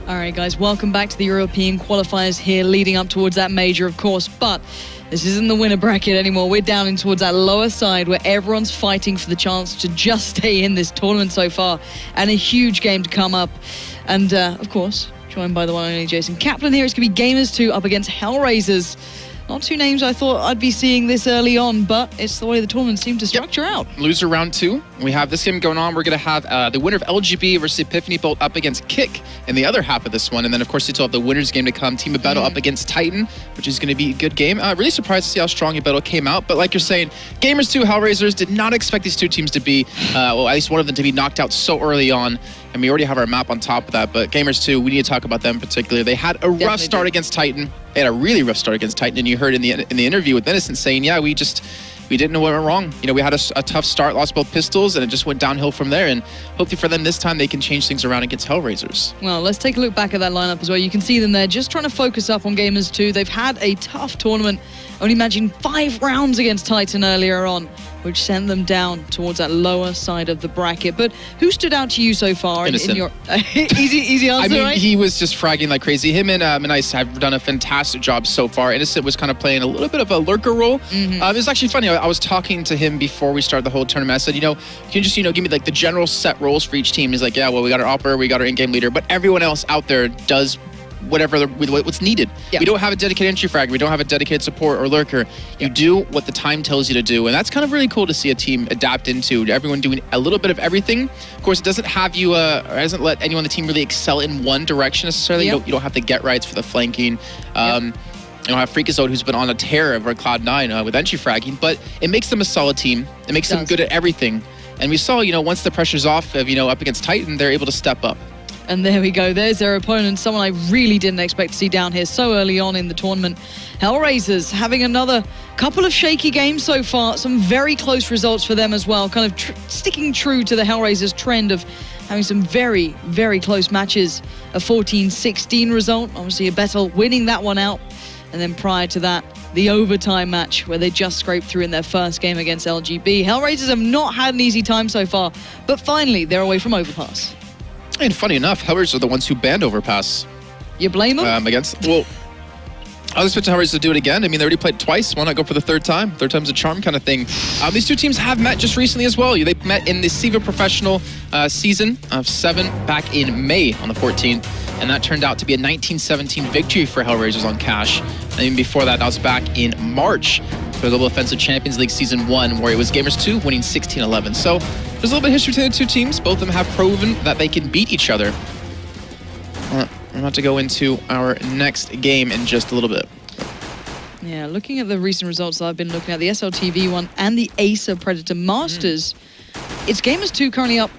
All right, guys, welcome back to the European qualifiers here, leading up towards that major, of course, but this isn't the winner bracket anymore. We're down in towards that lower side where everyone's fighting for the chance to just stay in this tournament so far, and a huge game to come up. And, of course, joined by the one and only Jason Kaplan here. It's going to be Gamers2 up against HellRaisers. Not two names I thought I'd be seeing this early on, but it's the way the tournament seemed to structure out. Loser round 2. We have this game going on. We're going to have the winner of LGB versus Epiphany Bolt up against Kick in the other half of this one. And then, of course, you still have the winner's game to come. Team Battle up against Titan, which is going to be a good game. Really surprised to see how strong Battle came out. But like you're saying, Gamers2, HellRaisers did not expect these two teams to be, well, at least one of them to be knocked out so early on. And we already have our map on top of that. But Gamers2, we need to talk about them in particular. They had a rough start against Titan. They had a really rough start against Titan. And you heard in the interview with Innocent saying, yeah, we didn't know what went wrong. You know, we had a tough start, lost both pistols, and it just went downhill from there. And hopefully for them this time, they can change things around against HellRaisers. Well, let's take a look back at that lineup as well. You can see them there just trying to focus up on Gamers2. They've had a tough tournament, only managing 5 rounds against Titan earlier on, which sent them down towards that lower side of the bracket. But who stood out to you so far? Innocent. In your easy answer, I mean, right? he was just fragging like crazy. Him and Manice have done a fantastic job so far. Innocent was kind of playing a little bit of a lurker role. It was actually funny. I was talking to him before we started the whole tournament. I said, you know, can you just, give me like the general set roles for each team? He's like, yeah, well, we got our operator, we got our in-game leader, but everyone else out there does what's needed. Yeah. We don't have a dedicated entry frag. We don't have a dedicated support or lurker. You do what the time tells you to do, and that's kind of really cool to see a team adapt into. Everyone doing a little bit of everything. Of course, it doesn't have you, or it doesn't let anyone on the team really excel in one direction necessarily. You don't have the get rights for the flanking. You don't have Freakazoid, who's been on a tear over Cloud9 with entry fragging, but it makes them a solid team. It makes them good at everything. And we saw, once the pressure's off of, up against Titan, they're able to step up. And there we go. There's their opponent, someone I really didn't expect to see down here so early on in the tournament. HellRaisers having another couple of shaky games so far. Some very close results for them as well. Kind of sticking true to the HellRaisers trend of having some very, very close matches. A 14-16 result. Obviously, Battle winning that one out. And then prior to that, the overtime match where they just scraped through in their first game against LGB. HellRaisers have not had an easy time so far, but finally, they're away from Overpass. And funny enough, HellRaisers are the ones who banned Overpass. You blame them? I was expecting HellRaisers to do it again. I mean, they already played twice. Why not go for the third time? Third time's a charm kind of thing. These two teams have met just recently as well. They met in the SIVA Professional season of 7 back in May on the 14th. And that turned out to be a 19-17 victory for HellRaisers on Cash. And even before that, that was back in March for the Global Offensive Champions League Season 1, where it was Gamers2 winning 16-11. So there's a little bit of history between the two teams. Both of them have proven that they can beat each other. We're about to go into our next game in just a little bit. Yeah, looking at the recent results that I've been looking at, the SLTV one and the Acer Predator Masters, it's Gamers2 currently up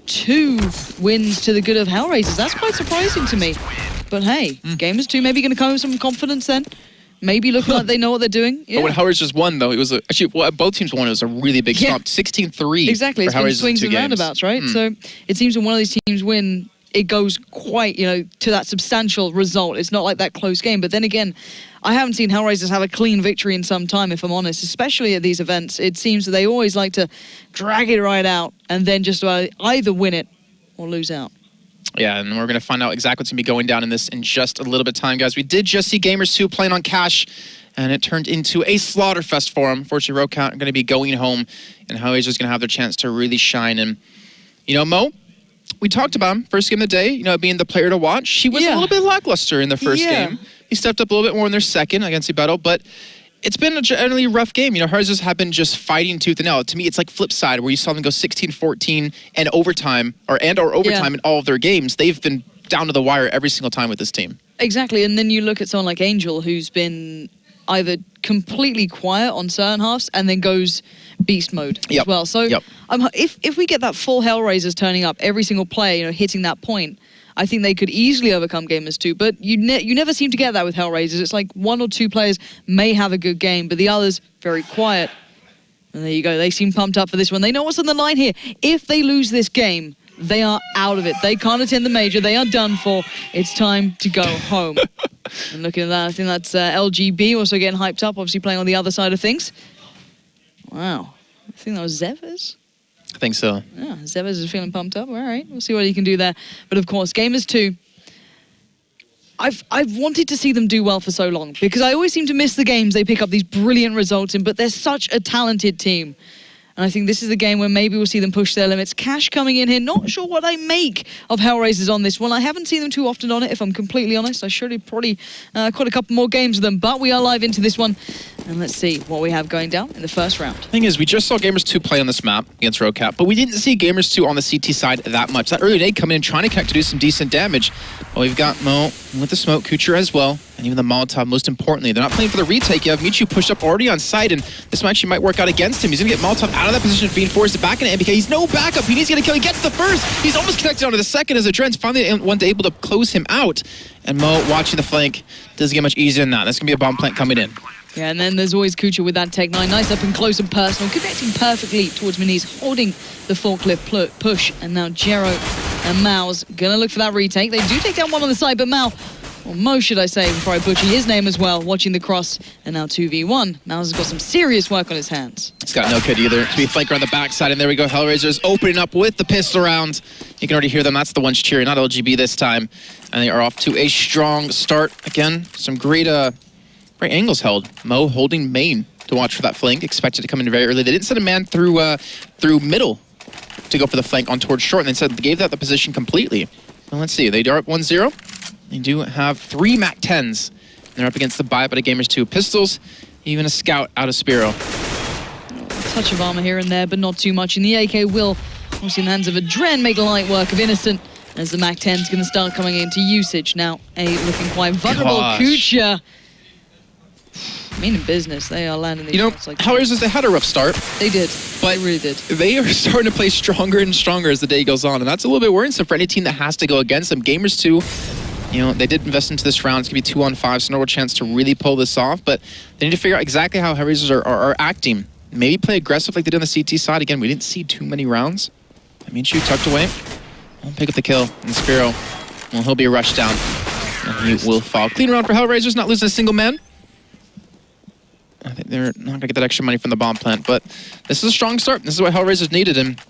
2 wins to the good of HellRaisers. That's quite surprising to me. But hey, Gamers2 maybe going to come with some confidence then. Maybe look like they know what they're doing. Yeah. But when HellRaisers won, though, it was actually both teams won. It was a really big stomp, 16-3. Exactly, it's been swings and roundabouts, right? So it seems when one of these teams win, it goes quite, to that substantial result. It's not like that close game. But then again, I haven't seen HellRaisers have a clean victory in some time, if I'm honest, especially at these events. It seems that they always like to drag it right out and then just either win it or lose out. Yeah, and we're going to find out exactly what's going to be going down in this in just a little bit of time, guys. We did just see Gamers2 playing on Cash, and it turned into a slaughterfest for them. Unfortunately, Rokount are going to be going home, and HellRaisers going to have their chance to really shine. And, Mo, we talked about him first game of the day, being the player to watch. He was a little bit lackluster in the first game. He stepped up a little bit more in their second against the battle, but it's been a generally rough game. HellRaisers have been just fighting tooth and nail. To me, it's like flip side, where you saw them go 16-14 and overtime, or overtime in all of their games. They've been down to the wire every single time with this team. Exactly, and then you look at someone like Angel, who's been either completely quiet on certain halves and then goes beast mode as well. So if we get that full HellRaisers turning up every single play, hitting that point, I think they could easily overcome Gamers2, but you never seem to get that with HellRaisers. It's like 1 or 2 players may have a good game, but the others very quiet. And there you go. They seem pumped up for this one. They know what's on the line here. If they lose this game, they are out of it. They can't attend the major. They are done for. It's time to go home. And looking at that, I think that's LGB also getting hyped up, obviously playing on the other side of things. Wow. I think that was Zevers. I think so. Yeah, Zevers is feeling pumped up. All right, we'll see what he can do there. But of course, Gamers2, I've wanted to see them do well for so long because I always seem to miss the games they pick up these brilliant results in, but they're such a talented team. And I think this is the game where maybe we'll see them push their limits. Cash coming in here, not sure what I make of HellRaisers on this one. I haven't seen them too often on it, if I'm completely honest. I should have probably caught a couple more games of them, but we are live into this one. And let's see what we have going down in the first round. The thing is, we just saw Gamers2 play on this map against RoCap, but we didn't see Gamers2 on the CT side that much. That early nade coming in, trying to connect to do some decent damage. Well, we've got Mo with the smoke, Kucher as well, and even the Molotov, most importantly. They're not playing for the retake. You have Michu pushed up already on site, and this actually might work out against him. He's going to get Molotov out of that position, being forced back into MBK. He's no backup. He needs to get a kill. He gets the first. He's almost connected onto the second as Adren's finally one to able to close him out. And Mo, watching the flank, doesn't get much easier than that. That's going to be a bomb plant coming in. Yeah, and then there's always Kucher with that Tech 9. Nice up and close and personal, connecting perfectly towards Miniz, holding the forklift push. And now Jero and Mao's gonna look for that retake. They do take down one on the side, but Mao, or Mo should I say, before I butcher his name as well, watching the cross. And now 2v1. Mao's got some serious work on his hands. He's got no kid either. To be flanker on the backside, and there we go. HellRaisers opening up with the pistol round. You can already hear them. That's the ones cheering, not LGB this time. And they are off to a strong start. Again, some great angles held. Mo holding main to watch for that flank. Expected to come in very early. They didn't send a man through middle to go for the flank on towards short, and instead they gave that the position completely. Well, let's see. They are up 1-0. They do have 3 MAC-10s. They're up against the buy out of Gamers2 pistols, even a scout out of Spiro. A touch of armor here and there, but not too much. And the AK will, obviously in the hands of Adren, make light work of Innocent as the MAC-10 is going to start coming into usage. Now, looking quite vulnerable. Kucher. Meaning business, they are landing these shots like HellRaisers, they had a rough start. They did, but they really did. They are starting to play stronger and stronger as the day goes on, and that's a little bit worrisome for any team that has to go against them. Gamers2, they did invest into this round. It's going to be 2-on-5, so no real chance to really pull this off, but they need to figure out exactly how HellRaisers are acting. Maybe play aggressive like they did on the CT side. Again, we didn't see too many rounds. Michu tucked away. Won't pick up the kill, and Spiro, well, he'll be rushed down, and he will fall. Clean round for HellRaisers, not losing a single man. I think they're not going to get that extra money from the bomb plant, but this is a strong start. This is what HellRaisers needed, and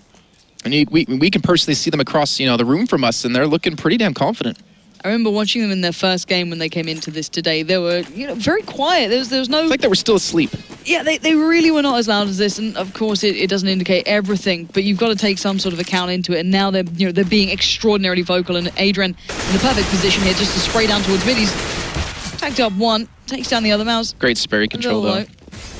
we can personally see them across the room from us, and they're looking pretty damn confident. I remember watching them in their first game when they came into this today. They were very quiet. There was no... It's like they were still asleep. Yeah, they really were not as loud as this, and of course it doesn't indicate everything, but you've got to take some sort of account into it, and now they're they're being extraordinarily vocal, and Adrian in the perfect position here just to spray down towards mid. He's tagged up one, takes down the other. Mouse. Great Sperry control though.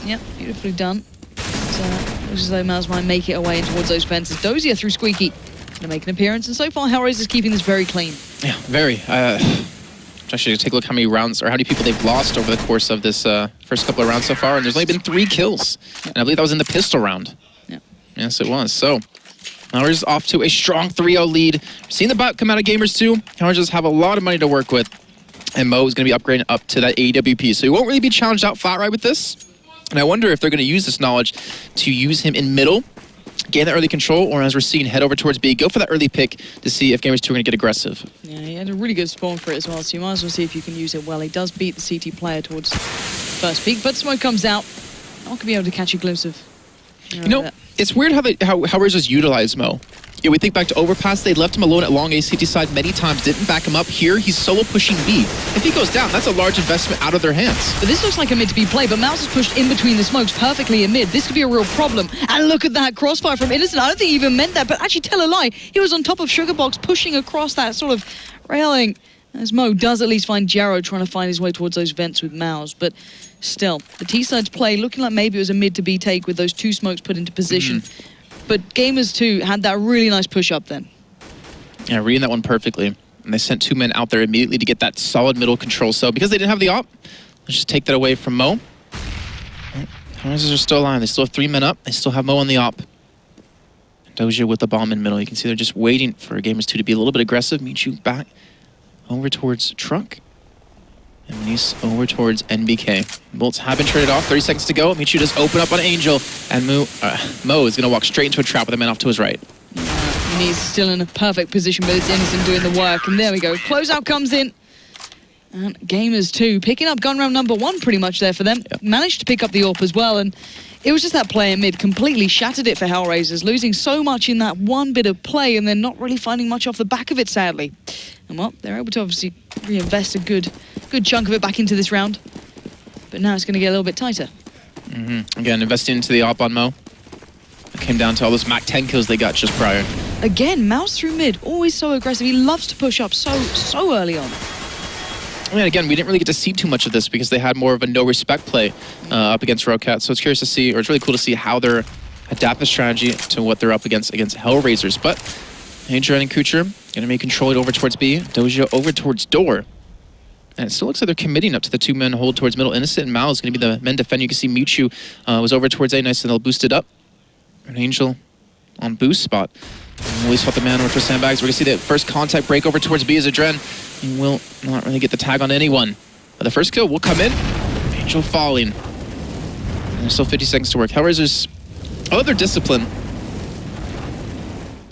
Yeah, beautifully done. So, looks as though Mouse might make it away in towards those fences. Dozier through Squeaky to make an appearance, and so far HellRaisers is keeping this very clean. Yeah, very. Actually, take a look how many rounds or how many people they've lost over the course of this first couple of rounds so far, and there's only been 3 kills. And I believe that was in the pistol round. Yeah. Yes, it was. So, HellRaisers off to a strong 3-0 lead. Seeing the bot come out of Gamers2, HellRaisers have a lot of money to work with. And Mo is going to be upgrading up to that AWP. So he won't really be challenged out flat right with this. And I wonder if they're going to use this knowledge to use him in middle, gain that early control, or as we're seeing, head over towards B. Go for that early pick to see if Gamers2 are going to get aggressive. Yeah, he had a really good spawn for it as well, so you might as well see if you can use it well. He does beat the CT player towards first peak, but smoke comes out. Not going to be able to catch a glimpse of... It's weird how HellRaisers utilize Mo. Yeah, we think back to Overpass, they left him alone at long A CT side many times, didn't back him up. Here, he's solo pushing B. If he goes down, that's a large investment out of their hands. But this looks like a mid-to-B play, but Mouse is pushed in between the smokes perfectly in mid. This could be a real problem. And look at that crossfire from Innocent. I don't think he even meant that, but actually tell a lie. He was on top of Sugarbox, pushing across that sort of railing. As Mo does at least find Jero trying to find his way towards those vents with Mouse. But still, the T-side's play looking like maybe it was a mid-to-B take with those 2 smokes put into position. But Gamers2 had that really nice push-up then. Yeah, reading that one perfectly. And they sent 2 men out there immediately to get that solid middle control. So because they didn't have the op, let's just take that away from Mo. HellRaisers are still alive. They still have 3 men up. They still have Mo on the op. Dozier with the bomb in middle. You can see they're just waiting for Gamers2 to be a little bit aggressive. Michu back over towards Truck. And Nice over towards NBK. Bolts have been traded off. 30 seconds to go. Michu does open up on Angel. And Mo is going to walk straight into a trap with a man off to his right. He's still in a perfect position, but it's Innocent doing the work. And there we go. Closeout comes in. And Gamers2 picking up gun round number 1 pretty much there for them. Yep. Managed to pick up the AWP as well. And it was just that play in mid completely shattered it for HellRaisers, losing so much in that one bit of play and then not really finding much off the back of it, sadly. And And well, they're able to obviously reinvest a good chunk of it back into this round. But now it's going to get a little bit tighter. Again, investing into the op on Mo. It came down to all those Mach 10 kills they got just prior. Again, Mouse through mid, always so aggressive. He loves to push up so early on. I mean, again, we didn't really get to see too much of this because they had more of a no-respect play up against Rocat. So it's curious to see, or it's really cool to see how they're adapt the strategy to what they're up against HellRaisers. But Adrian and Kucher going to control it over towards B. Doja over towards door. And it still looks like they're committing up to the two-man hold towards middle. Innocent and Mal is going to be the men defending. You can see Mewtwo was over towards A. Nice, and they'll boost it up. An Angel on boost spot. Willie swap the man over for sandbags. We're going to see the first contact break over towards B as Adren. He will not really get the tag on anyone. But the first kill will come in. Angel falling. And there's still 50 seconds to work. HellRaisers, their discipline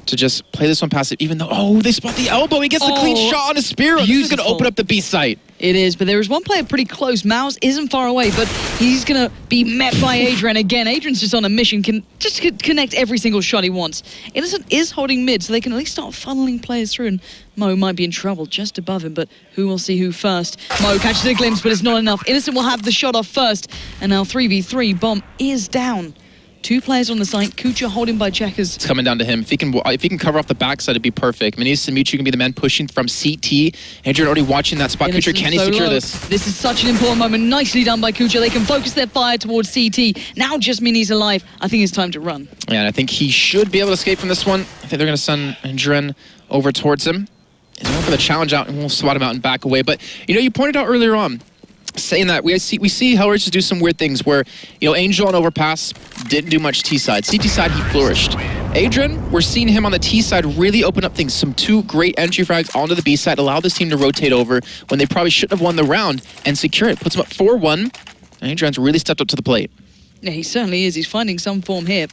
to just play this one passive, even though, they spot the elbow. He gets the clean shot on a Spear. This is going to open up the B site. It is, but there is one player pretty close. Mouse isn't far away, but he's going to be met by Adrian again. Adrian's just on a mission, can just connect every single shot he wants. Innocent is holding mid, so they can at least start funneling players through, and Mo might be in trouble just above him, but who will see who first? Mo catches a glimpse, but it's not enough. Innocent will have the shot off first, and now 3v3. Bomb is down. 2 players on the site. Kucha holding by checkers. It's coming down to him. If he can cover off the backside, it'd be perfect. Minis and Mewtwo can be the man pushing from CT. Adrian already watching that spot. Kucha, can he secure this? This is such an important moment. Nicely done by Kucha. They can focus their fire towards CT. Now just Minis alive. I think it's time to run. Yeah, and I think he should be able to escape from this one. I think they're going to send Adrian over towards him. He's going for the challenge out, and we'll swat him out and back away. But, you pointed out earlier on, saying that we see HellRaisers do some weird things where, Angel on overpass didn't do much T side. CT side, he flourished. Adrian, we're seeing him on the T side really open up things. Some 2 great entry frags onto the B side, allow this team to rotate over when they probably shouldn't have won the round and secure it. Puts him up 4-1. Adrian's really stepped up to the plate. Yeah, he certainly is. He's finding some form here.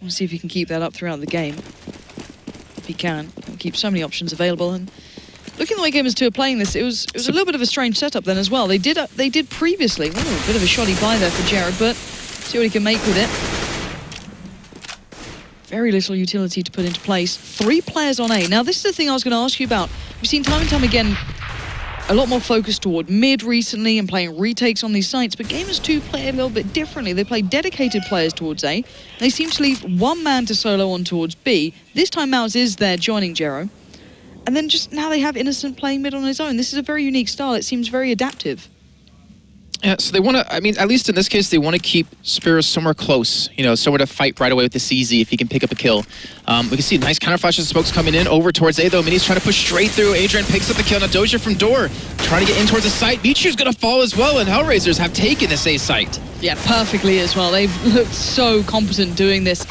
We'll see if he can keep that up throughout the game. If he can, he'll keep so many options available. And looking the way Gamers2 are playing this, it was a little bit of a strange setup then as well. They did previously. Ooh, a bit of a shoddy buy there for Jared, but see what he can make with it. Very little utility to put into place. 3 players on A. Now this is the thing I was going to ask you about. We've seen time and time again a lot more focus toward mid recently and playing retakes on these sites, but Gamers2 play a little bit differently. They play dedicated players towards A. They seem to leave 1 man to solo on towards B. This time Mouse is there joining Jero. And then just now they have Innocent playing mid on his own. This is a very unique style. It seems very adaptive. Yeah, so they want to, at least in this case, they want to keep Spearow somewhere close, somewhere to fight right away with the CZ if he can pick up a kill. We can see nice counter flashes of smokes coming in over towards A, though. Mini's trying to push straight through. Adrian picks up the kill. Now Doja from door, trying to get in towards the site. Mewtwo's going to fall as well, and HellRaisers have taken this A site. Yeah, perfectly as well. They've looked so competent doing this.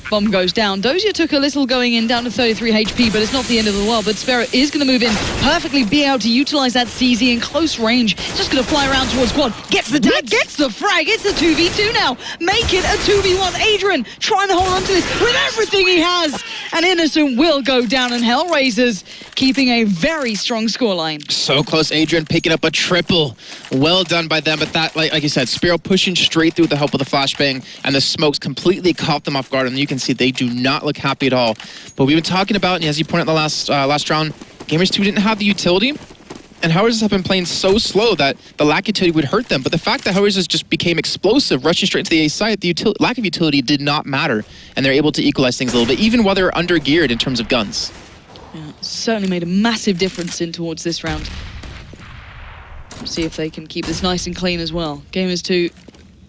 Bomb goes down. Dozier took a little going in, down to 33 HP, but it's not the end of the world. But Spearow is going to move in, perfectly be able to utilize that CZ in close range. Just going to fly around towards quad. Gets the tag, gets the frag. It's a 2v2 now. Make it a 2v1. Adrian trying to hold on to this with everything he has. And Innocent will go down, and HellRaisers keeping a very strong scoreline. So close. Adrian picking up a triple. Well done by them. But that, like you said, Spearow pushing straight through with the help of the flashbang, and the smokes completely caught them off guard. And you can see they do not look happy at all. But we've been talking about, and as you pointed out the last round, Gamers2 didn't have the utility, and HellRaisers have been playing so slow that the lack of utility would hurt them. But the fact that HellRaisers just became explosive, rushing straight into the A site, the lack of utility did not matter, and they're able to equalize things a little bit, even while they're under-geared in terms of guns. Yeah, certainly made a massive difference in towards this round. See if they can keep this nice and clean as well. Gamers2,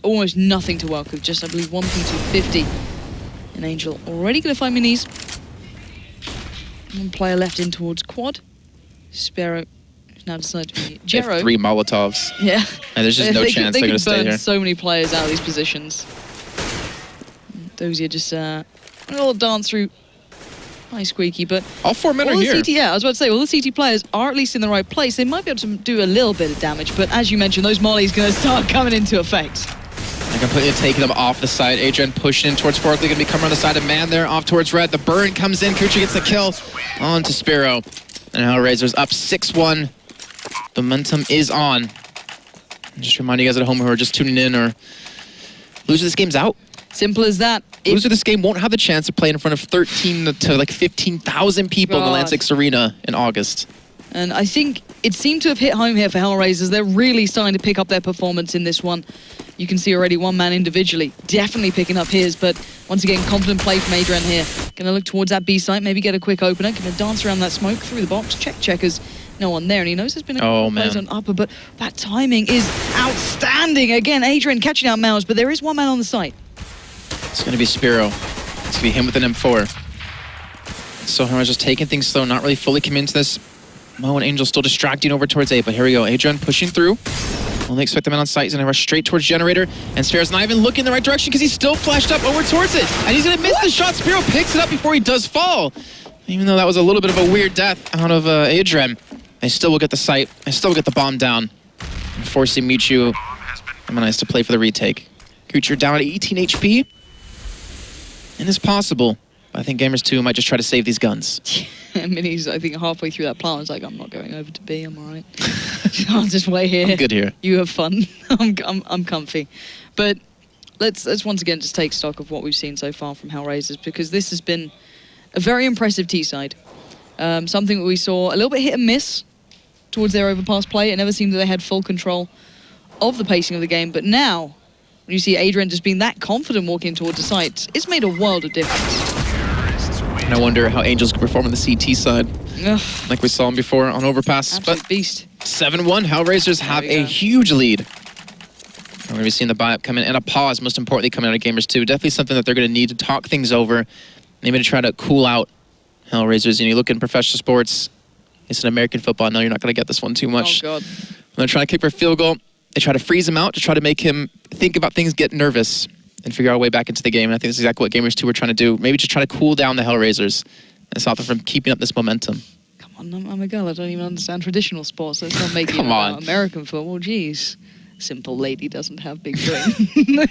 almost nothing to work with, just I believe 1p250. And Angel already going to find Minis. 1 player left in towards quad. Spearow now decided to be Jero. 3 Molotovs. Yeah. And there's just no chance they're going to stay here. So many players out of these positions. Dozier just a little dance through. Nice squeaky, but all 4 men are here. I was about to say, all the CT players are at least in the right place. They might be able to do a little bit of damage, but as you mentioned, those mollies going to start coming into effect. They're completely taking them off the side. Adrian pushing in towards fourth. They're going to be coming around the side of man there, off towards red. The burn comes in. Kucha gets the kill on to Spearow. And HellRaisers up 6-1. The momentum is on. Just reminding you guys at home who are just tuning in or losing this game's out. Simple as that. Losers of this game won't have the chance to play in front of 13 to like 15,000 people in the Lansix Arena in August. And I think it seemed to have hit home here for HellRaisers. They're really starting to pick up their performance in this one. You can see already one man individually definitely picking up his, but once again, confident play from Adrian here. Gonna look towards that B site, maybe get a quick opener. Gonna dance around that smoke through the box, check checkers. No one there, and he knows there's been a couple of plays on upper, but that timing is outstanding. Again, Adrian catching out Mouse, but there is one man on the site. It's gonna be Spiro. It's gonna be him with an M4. So HellRaisers just taking things slow, not really fully committing to this. Mo and Angel still distracting over towards A, but here we go. Adrian pushing through. Only expect the man on site. He's gonna rush straight towards Generator, and Spiro's not even looking in the right direction because he's still flashed up over towards it, and he's gonna miss the shot. Spiro picks it up before he does fall. Even though that was a little bit of a weird death out of Adrian, they still will get the site. They still will get the bomb down, and forcing Michu and Nice to play for the retake. Kucher down at 18 HP, and it's possible. I think Gamers2 might just try to save these guns. I mean, he's, I think, halfway through that plan. He's like, I'm not going over to B, I'm all right. I'll just wait here. I'm good here. You have fun. I'm comfy. But let's once again just take stock of what we've seen so far from HellRaisers, because this has been a very impressive T-side. Something that we saw a little bit hit and miss towards their overpass play. It never seemed that they had full control of the pacing of the game. But now, when you see Adrian just being that confident walking towards the site, it's made a world of difference. And I wonder how Angels can perform on the CT side. Ugh. Like we saw him before on Overpass. Absolute but beast. 7-1, HellRaisers have a huge lead. We're going to be seeing the buy-up come in, and a pause, most importantly, coming out of Gamers2. Definitely something that they're going to need to talk things over. Maybe to try to cool out HellRaisers. You look in professional sports, it's an American football. No, you're not going to get this one too much. Oh, God. When they're trying to kick for a field goal, they try to freeze him out to try to make him think about things, get nervous, and figure out a way back into the game. And I think that's exactly what Gamers2 were trying to do. Maybe just try to cool down the HellRaisers and stop them from keeping up this momentum. Come on, I'm a girl. I don't even understand traditional sports. Let's not make it on. American football. Jeez. Simple lady doesn't have big brain.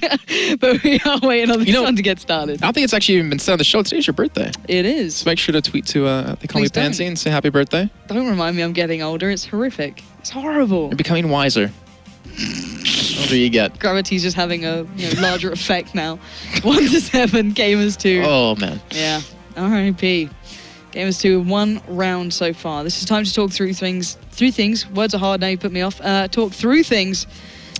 But we are waiting on this one to get started. I don't think it's actually even been said on the show. Today's your birthday. It is. So make sure to tweet to They Call Me Pansy and say happy birthday. Don't remind me I'm getting older. It's horrific. It's horrible. You're becoming wiser. The older you get. Gravity's just having a larger effect now. 1-7, Gamers2. Oh, man. Yeah. R.I.P. Gamers2, one round so far. This is time to talk through things. Words are hard now, you put me off. Talk through things.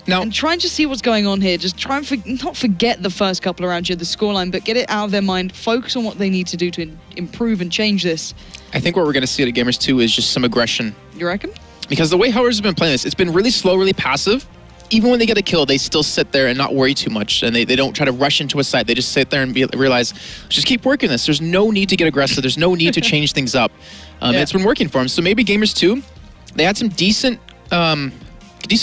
Now, and try and just see what's going on here. Just try and not forget the first couple of rounds, the scoreline, but get it out of their mind. Focus on what they need to do to improve and change this. I think what we're going to see at Gamers2 is just some aggression. You reckon? Because the way HellRaisers have been playing this, it's been really slow, really passive. Even when they get a kill, they still sit there and not worry too much. And they don't try to rush into a site. They just sit there and realize, just keep working this. There's no need to get aggressive. There's no need to change things up. It's been working for them. So maybe Gamers2, they had some decent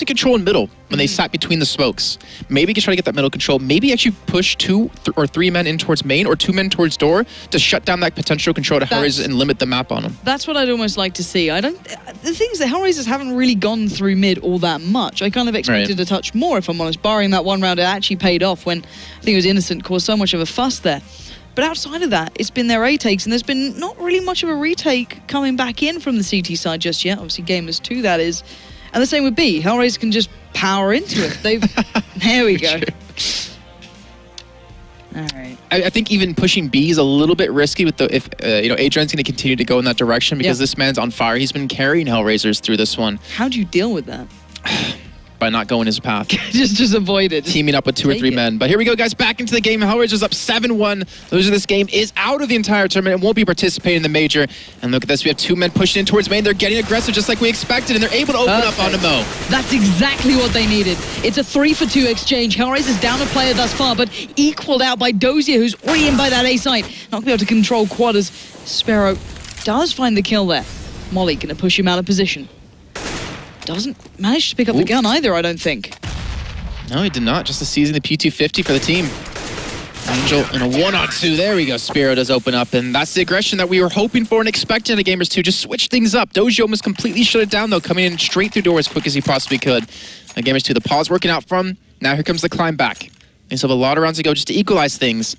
control in middle when they sat between the smokes. Maybe you can try to get that middle control. Maybe actually push 2 or 3 men in towards main or 2 men towards door to shut down that potential control to HellRaisers and limit the map on them. That's what I'd almost like to see. The thing is that HellRaisers haven't really gone through mid all that much. I kind of expected a touch more, if I'm honest. Barring that one round, it actually paid off when I think it was Innocent caused so much of a fuss there. But outside of that, it's been their A takes, and there's been not really much of a retake coming back in from the CT side just yet. Obviously, Gamers2, that is. And the same with B. HellRaisers can just power into it. There we go. All right. I think even pushing B is a little bit risky with if Adrian's going to continue to go in that direction because this man's on fire. He's been carrying HellRaisers through this one. How do you deal with that? By not going his path. just avoid it. Teaming up with 2 or 3 men. But here we go, guys. Back into the game. HellRaisers up 7-1. Loser of this game is out of the entire tournament and won't be participating in the major. And look at this. We have 2 men pushing in towards main. They're getting aggressive just like we expected, and they're able to open up onto Mo. That's exactly what they needed. It's a 3-for-2 exchange. HellRaisers down a player thus far, but equaled out by Dozier, who's already in by that A site. Not going to be able to control quadders. Sparrow does find the kill there. Molly going to push him out of position. Doesn't manage to pick up the gun either, I don't think. No, he did not. Just seizing the P250 for the team. Angel in a 1-on-2. There we go. Spiro does open up, and that's the aggression that we were hoping for and expecting at Gamers2. Just switch things up. Dozier almost completely shut it down, though, coming in straight through door as quick as he possibly could. At Gamers2, the pause working out from him. Now here comes the climb back. They still have a lot of rounds to go just to equalize things.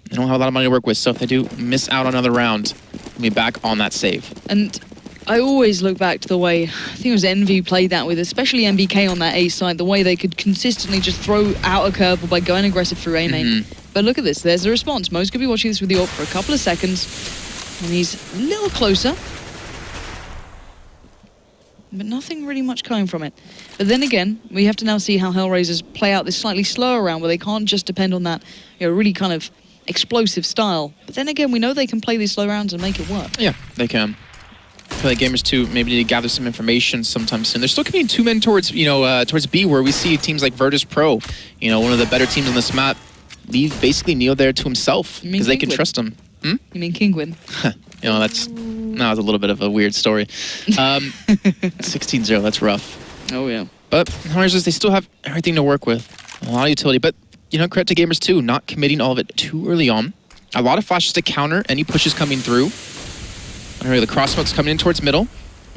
They don't have a lot of money to work with, so if they do miss out on another round, we'll be back on that save. And I always look back to the way, I think it was Envy played that with, especially MBK on that A side, the way they could consistently just throw out a curveball by going aggressive through A main. But look at this, there's the response. Mo's could be watching this with the AWP for a couple of seconds, and he's a little closer. But nothing really much coming from it. But then again, we have to now see how HellRaisers play out this slightly slower round where they can't just depend on that, really kind of explosive style. But then again, we know they can play these slow rounds and make it work. Yeah, they can. I feel like Gamers2 maybe need to gather some information sometime soon. They're still committing 2 men towards, towards B, where we see teams like Virtus Pro, one of the better teams on this map, leave basically Neo there to himself because they can trust him. You mean Kingwin? That's a little bit of a weird story. 16-0, that's rough. Oh, yeah. But HellRaisers, they still have everything to work with. A lot of utility. But, credit to Gamers2, not committing all of it too early on. A lot of flashes to counter any pushes coming through. The cross-smoke's coming in towards middle.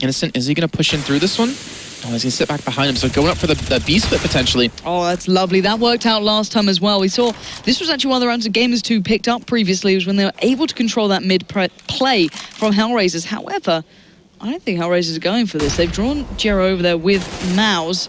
Innocent, is he going to push in through this one? Oh, he's going to sit back behind him. So going up for the B split potentially. Oh, that's lovely. That worked out last time as well. We saw this was actually one of the rounds that Gamers2 picked up previously, was when they were able to control that mid-play from HellRaisers. However, I don't think HellRaisers are going for this. They've drawn Jero over there with Mouse.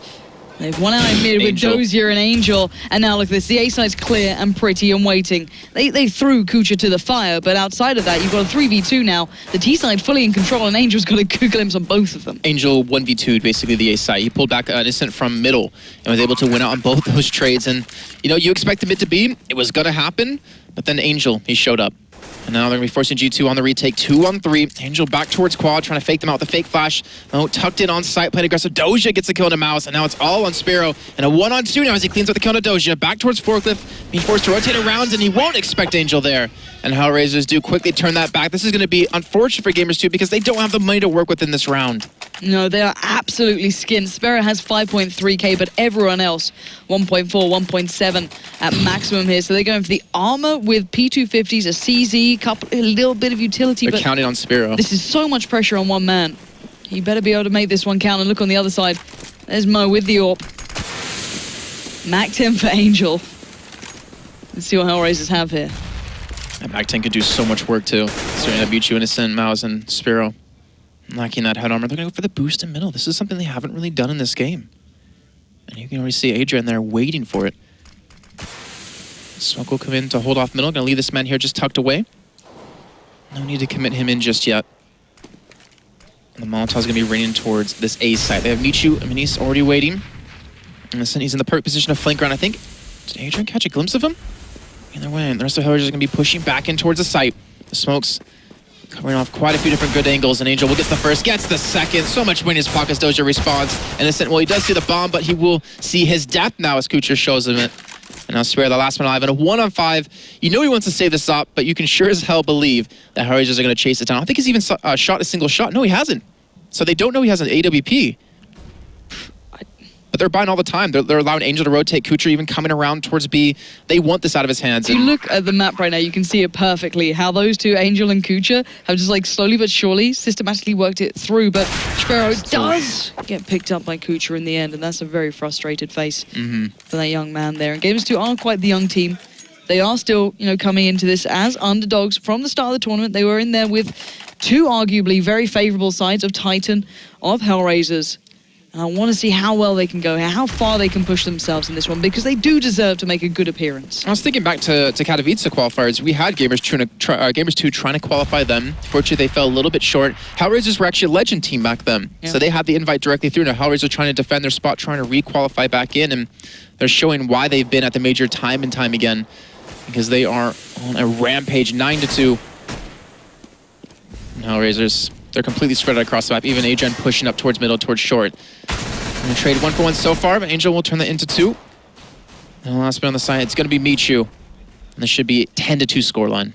They've won out in mid with Dozier and Angel. And now look at this. The A side's clear and pretty and waiting. They threw Kucha to the fire, but outside of that, you've got a 3v2 now. The T side fully in control, and Angel's got a good glimpse on both of them. Angel 1v2'd basically the A side. He pulled back Innocent from middle and was able to win out on both those trades. And, you expect the mid to be. It was going to happen, but then Angel, he showed up. And now they're going to be forcing G2 on the retake. 2-on-3. Angel back towards quad, trying to fake them out with the fake flash. Oh, tucked in on site, playing aggressive. Doja gets a kill on Mouse, and now it's all on Sparrow. And a 1-on-2 now as he cleans up the kill on Doja. Back towards Forklift, being forced to rotate around, and he won't expect Angel there. And HellRaisers do quickly turn that back. This is going to be unfortunate for Gamers2 because they don't have the money to work with in this round. No, they are absolutely skinned. Sparrow has 5.3k, but everyone else 1.4, 1.7 at maximum here. So they're going for the armor with P250s, a CZ, a little bit of utility. They're counting on Sparrow. This is so much pressure on one man. He better be able to make this one count. And look on the other side. There's Mo with the AWP. Mac 10 for Angel. Let's see what HellRaisers have here. That Mac 10 could do so much work too. Starting to beat you, Innocent, Mouse, and Sparrow. Lacking that head armor. They're going to go for the boost in middle. This is something they haven't really done in this game. And you can already see Adrian there waiting for it. Smoke will come in to hold off middle. Going to leave this man here just tucked away. No need to commit him in just yet. And the Molotov's going to be raining towards this A site. They have Michu. I mean, he's already waiting. Innocent, he's in the perfect position to flank around, I think. Did Adrian catch a glimpse of him? Either way, the rest of HellRaisers are going to be pushing back in towards the site. The smoke's covering off quite a few different good angles, and Angel will get the first, gets the second. So much wind in his pockets. Doja responds. Innocent, well, he does see the bomb, but he will see his death now as Kucher shows him it. And now Spare, the last one alive, and a 1-on-5. You know he wants to save this up, but you can sure as hell believe that HellRaisers are going to chase it down. I don't think he's even shot a single shot. No, he hasn't. So they don't know he has an AWP. But they're buying all the time. They're allowing Angel to rotate. Kucher even coming around towards B. They want this out of his hands. If you look at the map right now, you can see it perfectly. How those two, Angel and Kucher, have just like slowly but surely systematically worked it through. But Sparrow does get picked up by Kucher in the end, and that's a very frustrated face for that young man there. And Gamers2 aren't quite the young team. They are still, coming into this as underdogs from the start of the tournament. They were in there with two arguably very favorable sides of Titan, of HellRaisers. And I want to see how well they can go here, how far they can push themselves in this one, because they do deserve to make a good appearance. I was thinking back to Katowice qualifiers. We had Gamers2 trying to qualify them. Fortunately, they fell a little bit short. HellRaisers were actually a legend team back then. Yeah. So they had the invite directly through. Now HellRaisers are trying to defend their spot, trying to re-qualify back in, and they're showing why they've been at the major time and time again, because they are on a rampage, 9-2. HellRaisers, they're completely spread out across the map. Even Adrian pushing up towards middle, towards short. Gonna trade 1-for-1 so far, but Angel will turn that into 2. And the last bit on the side, it's gonna be Michu. And this should be 10-2 scoreline.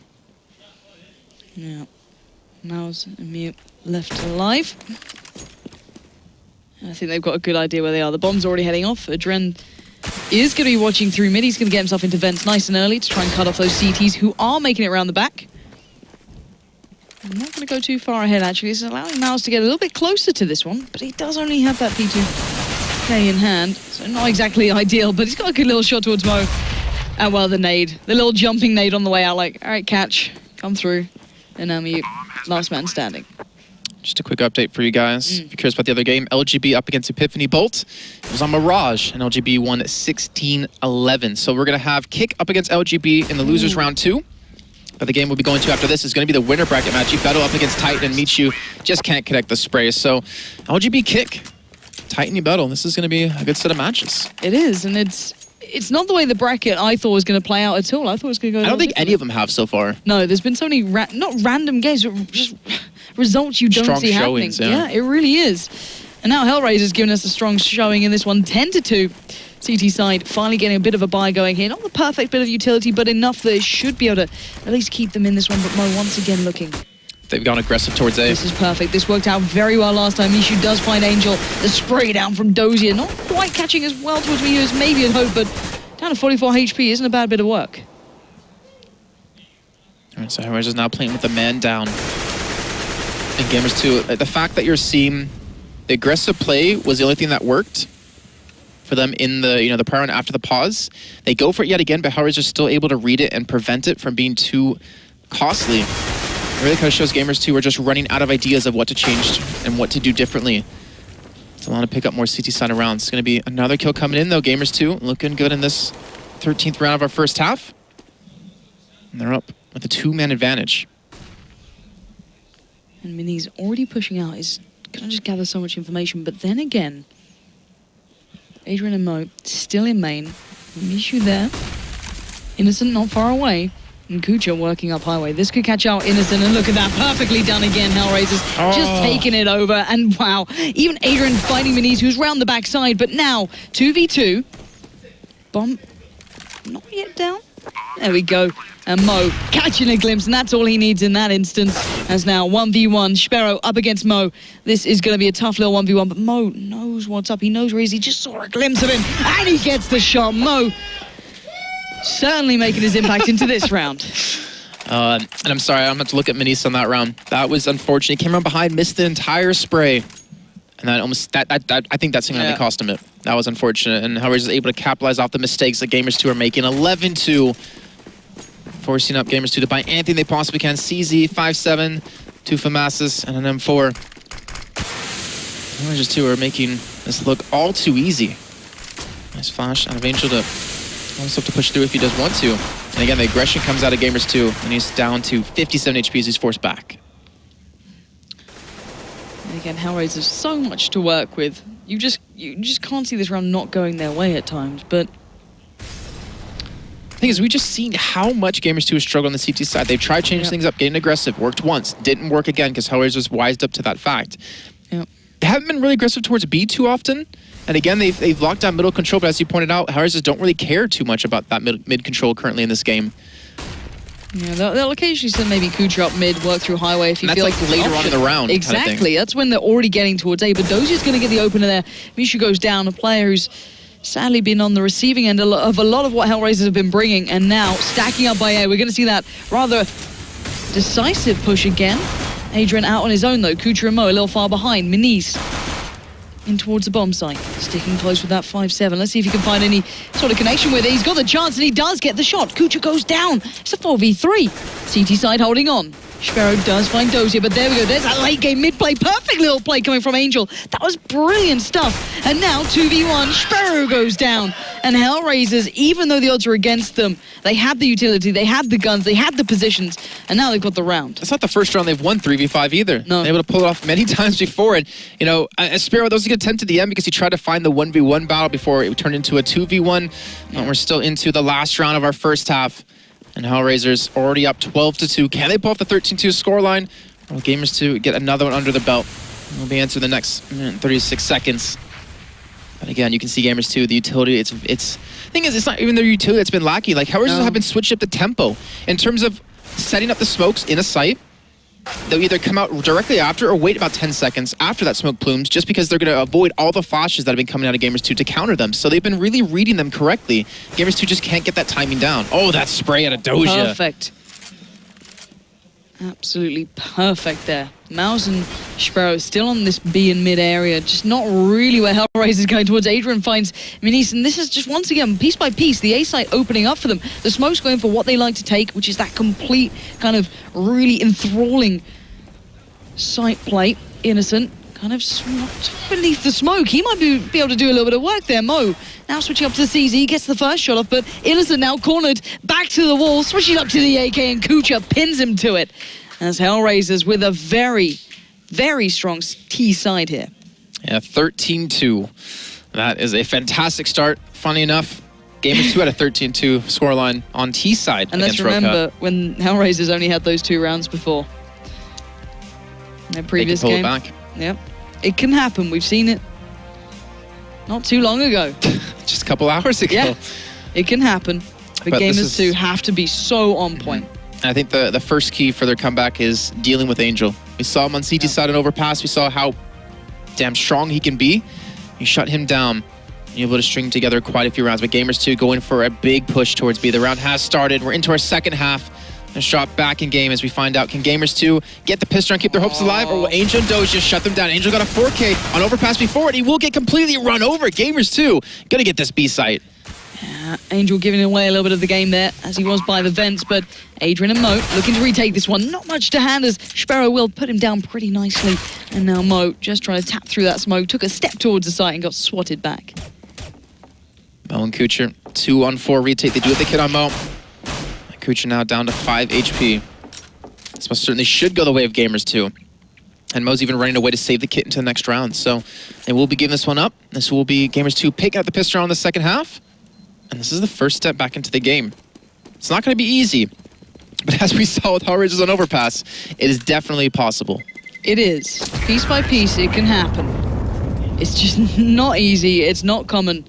Yeah. Mouse and Mute left alive. I think they've got a good idea where they are. The bomb's already heading off. Adren is going to be watching through mid. He's going to get himself into vents nice and early to try and cut off those CTs who are making it around the back. I'm not going to go too far ahead, actually. It's allowing Mouse to get a little bit closer to this one, but he does only have that P2K in hand, so not exactly ideal, but he's got a good little shot towards Mo. And well, the nade. The little jumping nade on the way out, like, all right, catch, come through. And now Mute, last man standing. Just a quick update for you guys. If you're curious about the other game, LGB up against Epiphany Bolt. It was on Mirage, and LGB won 16-11. So we're going to have Kick up against LGB in the losers round 2. But the game we'll be going to after this is going to be the winner bracket match. You battle up against Titan and Michu. Just can't connect the spray. So LGB Kick, Titan you battle. This is going to be a good set of matches. It is, and it's not the way the bracket I thought was going to play out at all. I thought it was going to go. I don't think any of them have so far. No, there's been so many not random games, but just results you don't strong see happening. Yeah, it really is. And now HellRaisers giving us a strong showing in this one, 10-2. CT side finally getting a bit of a buy going here. Not the perfect bit of utility, but enough that it should be able to at least keep them in this one. But Mo once again looking. They've gone aggressive towards A. This is perfect. This worked out very well last time. Mishu does find Angel. The spray down from Dozier. Not quite catching as well towards Mishu as maybe had hoped, but down to 44 HP isn't a bad bit of work. All right, so HellRaisers now playing with the man down. And Gamers2, the fact that you're seeing the aggressive play was the only thing that worked for them in the the prior round after the pause. They go for it yet again, but HellRaisers are still able to read it and prevent it from being too costly. It really kind of shows Gamers2 are just running out of ideas of what to change and what to do differently. It's allowing to pick up more CT side rounds. It's going to be another kill coming in though. Gamers2 looking good in this 13th round of our first half. And they're up with a 2-man advantage. And Mini's already pushing out. Is going to just gather so much information, but then again, Adrian and Mo still in main. Mishu there. Innocent not far away. And Kucha working up highway. This could catch out Innocent, and look at that. Perfectly done again. HellRaisers just taking it over. And wow, even Adrian fighting Miniz, who's round the backside. But now, 2v2. Bomb not yet down. There we go. And Mo catching a glimpse, and that's all he needs in that instance. As now 1v1, Sparrow up against Mo. This is going to be a tough little 1v1, but Mo knows what's up. He knows where he is. He just saw a glimpse of him, and he gets the shot. Mo certainly making his impact into this round. And I'm sorry, I'm going to look at Minis on that round. That was unfortunate. He came around behind, missed the entire spray. And that almost, I think that's going to cost him it. That was unfortunate. And HellRaisers is able to capitalize off the mistakes that Gamers2 are making. 11-2. Forcing up Gamers2 to buy anything they possibly can. CZ, 5-7, 2 FAMASas, and an M4. HellRaisers 2 are making this look all too easy. Nice flash out of Angel to almost have to push through if he does want to. And again, the aggression comes out of Gamers2, and he's down to 57 HP as he's forced back. And again, HellRaisers so much to work with. You just can't see this round not going their way at times, but the thing is, we just seen how much Gamers2 has struggled on the CT side. They've tried changing things up, getting aggressive, worked once, didn't work again because HellRaisers wised up to that fact. They haven't been really aggressive towards B too often. And again, they've locked down middle control, but as you pointed out, HellRaisers don't really care too much about that mid control currently in this game. Yeah, they'll occasionally send maybe Kucha up mid, work through highway if you feel like later on in the round. Exactly, kind of that's when they're already getting towards A, but Dozier's going to get the opener there. Mishu goes down, a player who's sadly been on the receiving end of a lot of what HellRaisers have been bringing, and now stacking up by A. We're going to see that rather decisive push again. Adrian out on his own though. Kucha and Mo a little far behind. Miniz in towards the bomb site, sticking close with that 5-7. Let's see if he can find any sort of connection with it. He's got the chance and he does get the shot. Kucha goes down. It's a 4v3. CT side holding on. Sparrow does find Dozier, but there we go. There's that late game mid play. Perfect little play coming from Angel. That was brilliant stuff. And now 2v1, Sparrow goes down. And HellRaisers, even though the odds are against them, they had the utility, they had the guns, they had the positions, and now they've got the round. It's not the first round they've won 3v5 either. No. They're able to pull it off many times before. And, you know, Sparrow, that was a good attempt at the end because he tried to find the 1v1 battle before it turned into a 2v1. And we're still into the last round of our first half. And HellRaisers already up 12-2. Can they pull off the 13-2 scoreline? Or will Gamers2 get another one under the belt? We'll be answered in the next 36 seconds. But again, you can see Gamers2, the utility, it's thing is, it's not even their utility that's been lacking. Like, HellRaisers have been switched up the tempo. In terms of setting up the smokes in a site, they'll either come out directly after or wait about 10 seconds after that smoke plumes, just because they're going to avoid all the flashes that have been coming out of Gamers2 to counter them. So they've been really reading them correctly. Gamers2 just can't get that timing down. Oh, that spray out of Dozier. Perfect. Absolutely perfect there. Mouse and Sparrow still on this B in mid area, just not really where HellRaisers is going towards. Adrian finds Minis, and this is just once again, piece by piece, the A site opening up for them. The smoke's going for what they like to take, which is that complete kind of really enthralling site play. Innocent kind of swapped beneath the smoke. He might be able to do a little bit of work there. Mo now switching up to the CZ, gets the first shot off, but Innocent now cornered back to the wall, switching up to the AK, and Kucha pins him to it. As HellRaisers with a very, very strong T side here. Yeah, 13-2. That is a fantastic start. Funny enough, Gamers2 had a 13-2 scoreline on T side. And let's remember when HellRaisers only had those 2 rounds before. In their previous game. They can pull it back. Yep. It can happen. We've seen it not too long ago. Just a couple hours ago. Yeah, it can happen. But Gamers2 have to be so on point. I think the first key for their comeback is dealing with Angel. We saw him on CT side and overpass. We saw how damn strong he can be. You shut him down. You're able to string together quite a few rounds. But Gamers2 going for a big push towards B. The round has started. We're into our second half. A shot back in game as we find out, can Gamers2 get the pistol and keep their hopes alive, or will Angel and Doge just shut them down? Angel got a 4K on overpass before, and he will get completely run over. Gamers2 gonna get this B site. Yeah, Angel giving away a little bit of the game there, as he was by the vents, but Adrian and Mo looking to retake this one. Not much to hand, as Sparrow will put him down pretty nicely. And now Mo just trying to tap through that smoke, took a step towards the site and got swatted back. Mo and Kucher, 2-on-4 retake. They do what they can on Mo. Kucher now down to 5 HP. This most certainly should go the way of Gamers2. And Mo's even running away to save the kit into the next round. So they will be giving this one up. This will be Gamers2 picking up the pistol in the second half. And this is the first step back into the game. It's not going to be easy. But as we saw with HellRaisers on overpass, it is definitely possible. It is. Piece by piece, it can happen. It's just not easy. It's not common.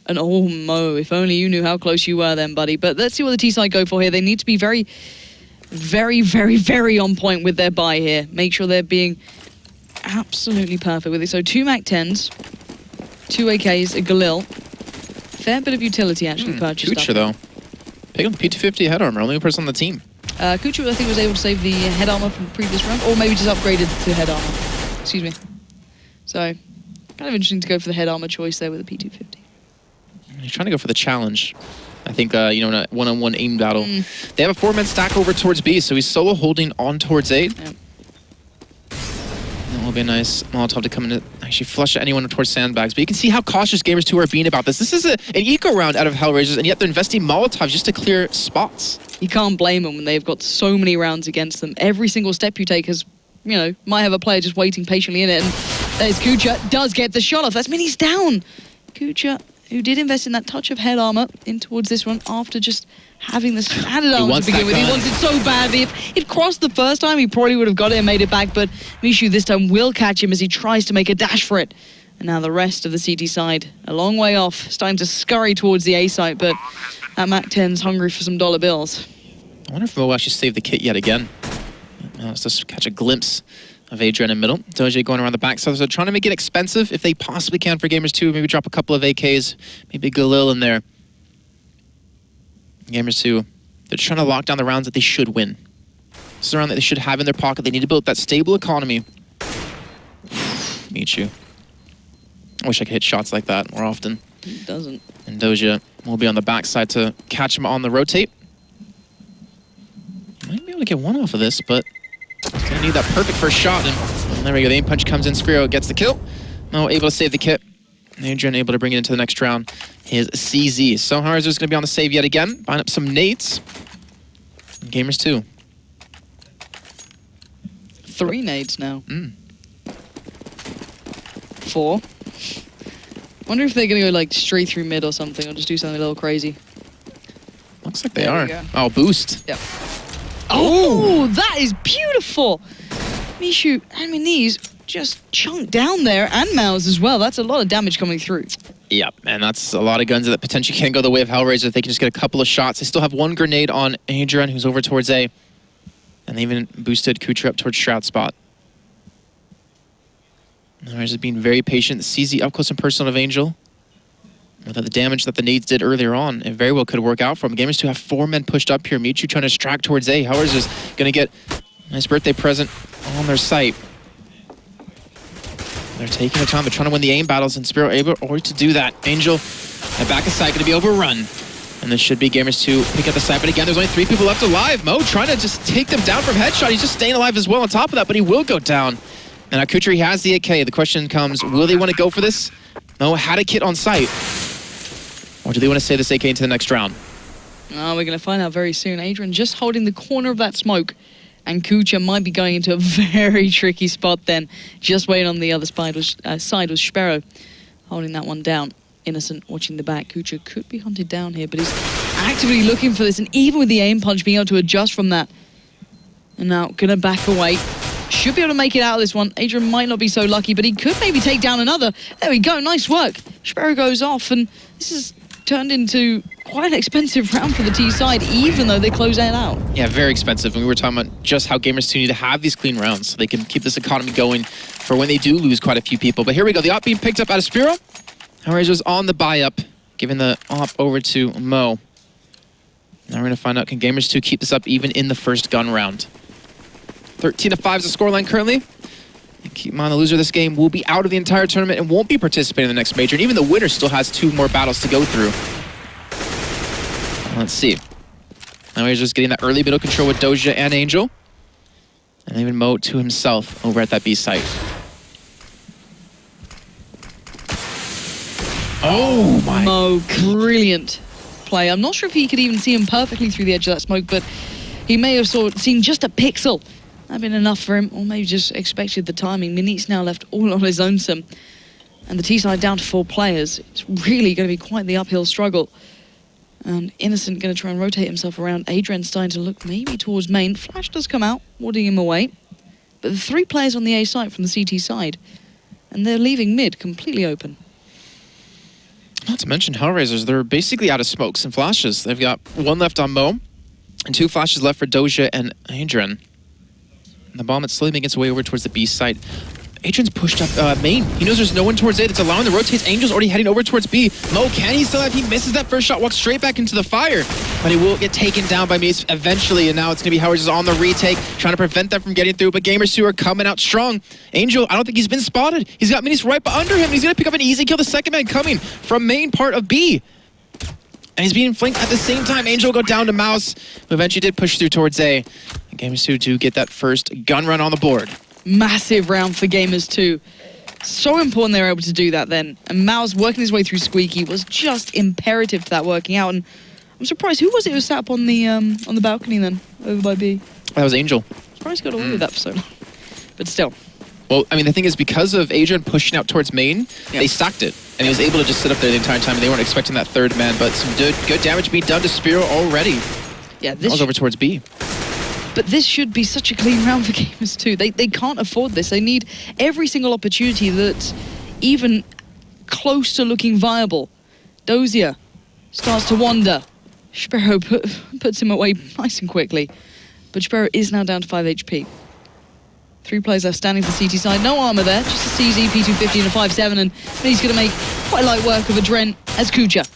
And oh, Mo, if only you knew how close you were then, buddy. But let's see what the T-side go for here. They need to be very, very, very, very on point with their buy here. Make sure they're being absolutely perfect with it. So 2 MAC-10s, 2 AKs, a Galil. Fair bit of utility actually purchased. Kucher, though. Pick up the P250 head armor, only person on the team. Kucher, I think, was able to save the head armor from the previous round, or maybe just upgraded to head armor. Excuse me. So, kind of interesting to go for the head armor choice there with the P250. He's trying to go for the challenge. I think, you know, in a one-on-one aim battle. They have a 4-man stack over towards B, so he's solo holding on towards A. Yep. That will be a nice Molotov to come in to actually flush at anyone towards sandbags. But you can see how cautious Gamers2 are being about this. This is an eco round out of HellRaisers, and yet they're investing Molotovs just to clear spots. You can't blame them when they've got so many rounds against them. Every single step you take has, you know, might have a player just waiting patiently in it. And there's Kucha, does get the shot off. That's mean he's down. Kucha, who did invest in that touch of head armor in towards this one after just having this added armor to begin with. He wants it so badly. If he'd crossed the first time, he probably would have got it and made it back, but Mishu this time will catch him as he tries to make a dash for it. And now the rest of the CT side, a long way off, starting to scurry towards the A site, but that MAC-10's hungry for some dollar bills. I wonder if Mo will actually save the kit yet again. Let's just catch a glimpse of Adrian in middle. Doge going around the back. So they're trying to make it expensive if they possibly can for Gamers2. Maybe drop a couple of AKs, maybe Galil in there. Gamers2, they're trying to lock down the rounds that they should win. This is a round that they should have in their pocket. They need to build that stable economy. Meet you. I wish I could hit shots like that more often. It doesn't. And Doja will be on the backside to catch him on the rotate. Might be able to get one off of this, but he's gonna need that perfect first shot. And there we go, the aim punch comes in, Sphero gets the kill. Mo able to save the kit. Adrian able to bring it into the next round. His CZ. So HellRaisers gonna be on the save yet again. Buying up some nades. And Gamers2. 3 nades now. 4. Wonder if they're gonna go like straight through mid or something, or just do something a little crazy. Looks like they are. Oh, boost. Yep. Oh, that is beautiful. Mishu, I mean, these just chunked down there, and Mouse as well. That's a lot of damage coming through. Yep, and that's a lot of guns that potentially can go the way of HellRaisers if they can just get a couple of shots. They still have 1 grenade on Adrian, who's over towards A. And they even boosted Kucher up towards Shroud spot. HellRaisers being very patient. CZ up close and personal of Angel. With the damage that the nades did earlier on, it very well could work out for him. Gamers2 have 4 men pushed up here. Michu trying to distract towards A. HellRaisers is going to get a nice birthday present on their site. They're taking their time. They're trying to win the aim battles, and Spiro able to do that. Angel at back of sight going to be overrun. And this should be Gamers2 pick up the site. But again, there's only 3 people left alive. Mo trying to just take them down from headshot. He's just staying alive as well on top of that, but he will go down. And now komentary has the AK. The question comes, will they want to go for this? No, had a kit on site. Or do they want to save this AK into the next round? Oh, we're going to find out very soon. Adrian just holding the corner of that smoke. And Kucha might be going into a very tricky spot then. Just waiting on the other side was Sparrow holding that one down. Innocent watching the back. Kucha could be hunted down here, but he's actively looking for this. And even with the aim punch, being able to adjust from that. And now going to back away. Should be able to make it out of this one. Adrian might not be so lucky, but he could maybe take down another. There we go. Nice work. Sparrow goes off, and this is turned into quite an expensive round for the T side, even though they close that out. Yeah, very expensive. And we were talking about just how Gamers2 need to have these clean rounds so they can keep this economy going for when they do lose quite a few people. But here we go. The op being picked up out of Spiro. HellRaisers on the buy-up, giving the op over to Mo. Now we're going to find out, can Gamers2 keep this up even in the first gun round? 13-5 is the scoreline currently. Keep in mind, the loser of this game will be out of the entire tournament and won't be participating in the next major. And even the winner still has 2 more battles to go through. Let's see. Now he's just getting that early middle control with Doja and Angel. And even Mo to himself over at that B site. Oh my. Mo, brilliant play. I'm not sure if he could even see him perfectly through the edge of that smoke, but he may have seen just a pixel. That'd been enough for him, or maybe just expected the timing. Minit's now left all on his own sim. And the T side down to 4 players. It's really going to be quite the uphill struggle. And Innocent going to try and rotate himself around. Adrian starting to look maybe towards main. Flash does come out, warding him away. But the 3 players on the A site from the CT side. And they're leaving mid completely open. Not to mention HellRaisers, they're basically out of smokes and flashes. They've got 1 left on Mo, and 2 flashes left for Doja and Adrian. And the bomb, it's slowly making its way over towards the B site. Adrian's pushed up main. He knows there's no one towards A that's allowing the rotates. Angel's already heading over towards B. Mo, can he still have? He misses that first shot, walks straight back into the fire. But he will get taken down by Mace eventually, and now it's going to be HellRaisers on the retake, trying to prevent them from getting through, but Gamers2 are coming out strong. Angel, I don't think he's been spotted. He's got Minis right under him, and he's going to pick up an easy kill. The second man coming from main part of B. And he's being flanked at the same time. Angel will go down to Mouse, who eventually did push through towards A. And Gamers2 to get that first gun run on the board. Massive round for Gamers2. So important they were able to do that then. And Mouse working his way through Squeaky was just imperative to that working out. And I'm surprised, who was it who sat up on the balcony then, over by B? That was Angel. Surprised he got away with that for so long. But still. Well, I mean, the thing is, because of Adrian pushing out towards main, they stacked it. And he was able to just sit up there the entire time, and they weren't expecting that third man. But some good damage being done to Spiro already. Yeah, this was over towards B. But this should be such a clean round for Gamers2. They can't afford this. They need every single opportunity that's even close to looking viable. Dozier starts to wander. Sparrow puts him away nice and quickly. But Sparrow is now down to 5 HP. 3 players left standing for CT side. No armor there, just a CZ, P250 and a 5.7. And he's going to make quite light work of Adren as Kuja.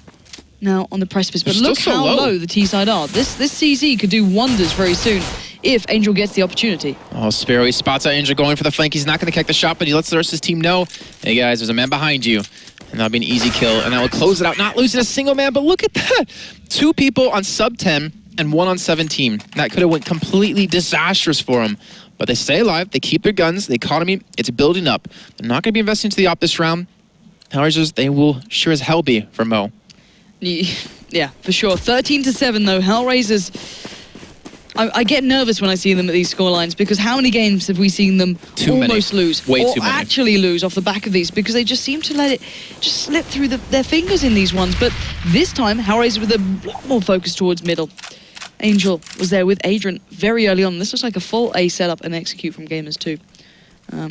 Now on the precipice, but look how low the T side are. This CZ could do wonders very soon if Angel gets the opportunity. Oh, Sparrow, he spots out Angel going for the flank. He's not going to kick the shot, but he lets the rest of his team know, hey guys, there's a man behind you. And that'll be an easy kill, and that will close it out. Not losing a single man, but look at that. 2 people on sub 10 and 1 on 17. That could have went completely disastrous for him. But they stay alive, they keep their guns, the economy, it's building up. They're not going to be investing into the op this round. HellRaisers, they will sure as hell be for Mo. Yeah, for sure. 13-7 though. HellRaisers, I get nervous when I see them at these scorelines, because how many games have we seen them almost lose? Way too many. Or actually lose off the back of these, because they just seem to let it just slip through their fingers in these ones. But this time, HellRaisers with a lot more focus towards middle. Angel was there with Adrian very early on. This looks like a full A setup and execute from Gamers2.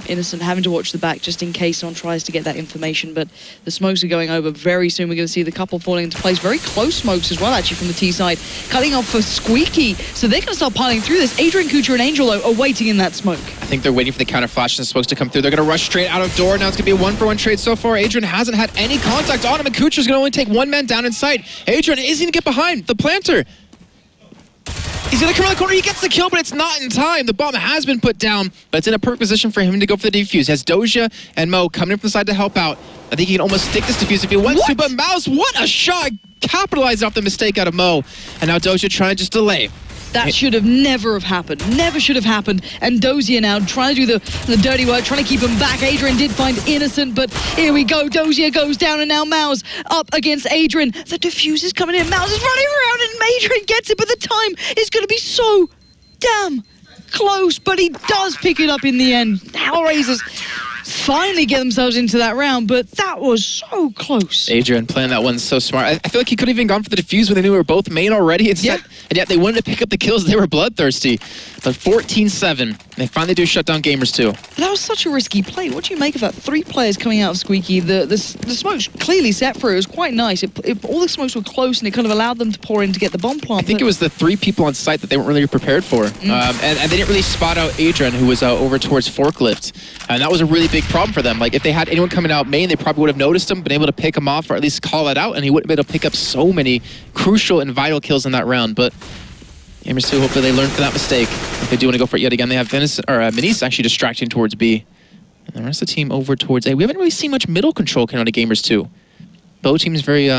Innocent having to watch the back just in case someone tries to get that information, but the smokes are going over very soon. We're going to see the couple falling into place. Very close smokes as well, actually, from the T side. Cutting off for Squeaky, so they're going to start piling through this. Adrian, Kucha, and Angel are waiting in that smoke. I think they're waiting for the counter flash and the smokes to come through. They're going to rush straight out of door. Now it's going to be a 1-for-1 trade so far. Adrian hasn't had any contact on him, and Kucha's going to only take 1 man down in sight. Adrian is going to get behind the planter. He's going to come around the corner, he gets the kill, but it's not in time. The bomb has been put down, but it's in a perfect position for him to go for the defuse. Has Doja and Mo coming in from the side to help out. I think he can almost stick this defuse if he wants to, but Mouse, what a shot! Capitalized off the mistake out of Mo. And now Doja trying to just delay. That should have never have happened. Never should have happened. And Dozier now trying to do the dirty work, trying to keep him back. Adrian did find Innocent, but here we go. Dozier goes down, and now Mouse up against Adrian. The defuse is coming in. Mouse is running around, and Adrian gets it, but the time is going to be so damn close. But he does pick it up in the end. HellRaisers finally get themselves into that round, but that was so close. Adrian playing that one so smart. I feel like he could have even gone for the defuse when they knew we were both main already. And yet they wanted to pick up the kills. They were bloodthirsty. But 14-7. They finally do shut down Gamers2. That was such a risky play. What do you make of that? 3 players coming out of Squeaky. The smoke's clearly set for it. It was quite nice. All the smokes were close, and it kind of allowed them to pour in to get the bomb plant. I think it was the 3 people on site that they weren't really prepared for. And they didn't really spot out Adrian, who was over towards Forklift. And that was a really big problem for them. Like, if they had anyone coming out main, they probably would have noticed him, been able to pick him off, or at least call it out, and he wouldn't be able to pick up so many crucial and vital kills in that round. But Gamers2, hopefully they learn from that mistake. If they do want to go for it yet again, they have Manise actually distracting towards B. And the rest of the team over towards A. We haven't really seen much middle control coming out of Gamers2. Both teams very